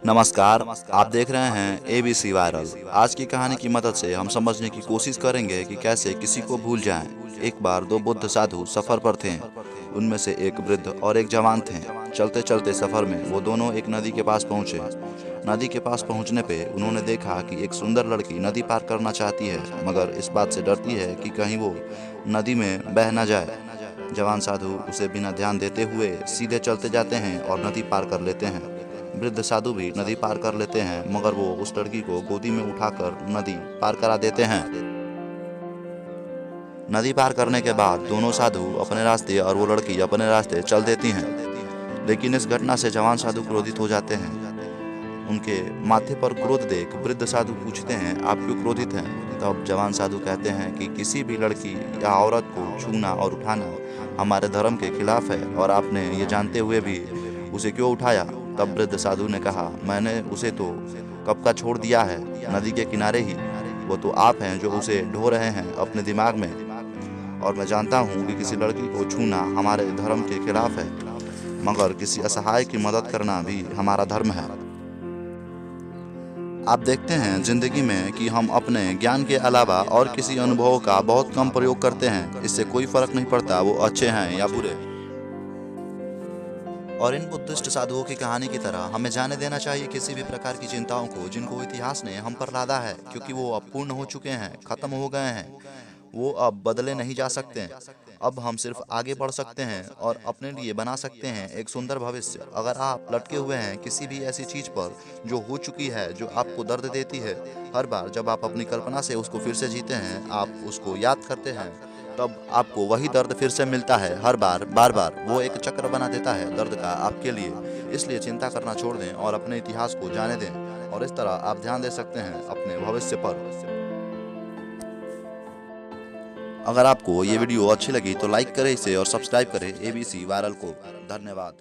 नमस्कार। आप देख रहे हैं ABC वायरल। आज की कहानी की मदद से हम समझने की कोशिश करेंगे कि कैसे किसी को भूल जाएं। एक बार दो बुद्ध साधु सफर पर थे। उनमें से एक वृद्ध और एक जवान थे। चलते चलते सफर में वो दोनों एक नदी के पास पहुंचे। नदी के पास पहुंचने पे उन्होंने देखा कि एक सुंदर लड़की नदी पार करना चाहती है, मगर इस बात से डरती है कि कहीं वो नदी में बह न जाए। जवान साधु उसे बिना ध्यान देते हुए सीधे चलते जाते हैं और नदी पार कर लेते हैं। वृद्ध साधु भी नदी पार कर लेते हैं, मगर वो उस लड़की को गोदी में उठाकर नदी पार करा देते हैं। नदी पार करने के बाद दोनों साधु अपने रास्ते और वो लड़की अपने रास्ते चल देती हैं। लेकिन इस घटना से जवान साधु क्रोधित हो जाते हैं। उनके माथे पर क्रोध देख वृद्ध साधु पूछते हैं, आप क्यों क्रोधित हैं? तब जवान साधु कहते हैं कि किसी भी लड़की या औरत को छूना और उठाना हमारे धर्म के खिलाफ है, और आपने ये जानते हुए भी उसे क्यों उठाया? तब वृद्ध साधु ने कहा, मैंने उसे तो कब का छोड़ दिया है, नदी के किनारे ही। वो तो आप हैं जो उसे ढो रहे हैं अपने दिमाग में। और मैं जानता हूँ कि किसी लड़की को छूना हमारे धर्म के खिलाफ है, मगर किसी असहाय की मदद करना भी हमारा धर्म है। आप देखते हैं जिंदगी में कि हम अपने ज्ञान के अलावा और किसी अनुभवों का बहुत कम प्रयोग करते हैं। इससे कोई फर्क नहीं पड़ता वो अच्छे हैं या बुरे। और इन बुद्धिस्ट साधुओं की कहानी की तरह हमें जाने देना चाहिए किसी भी प्रकार की चिंताओं को जिनको इतिहास ने हम पर लादा है, क्योंकि वो अब पूर्ण हो चुके हैं, खत्म हो गए हैं। वो अब बदले नहीं जा सकते। अब हम सिर्फ आगे बढ़ सकते हैं और अपने लिए बना सकते हैं एक सुंदर भविष्य। अगर आप लटके हुए हैं किसी भी ऐसी चीज पर जो हो चुकी है, जो आपको दर्द देती है, हर बार जब आप अपनी कल्पना से उसको फिर से जीते हैं, आप उसको याद करते हैं, तब आपको वही दर्द फिर से मिलता है। हर बार बार बार वो एक चक्र बना देता है दर्द का आपके लिए। इसलिए चिंता करना छोड़ दें और अपने इतिहास को जाने दें, और इस तरह आप ध्यान दे सकते हैं अपने भविष्य पर। अगर आपको ये वीडियो अच्छी लगी तो लाइक करें इसे और सब्सक्राइब करें ABC वायरल को। धन्यवाद।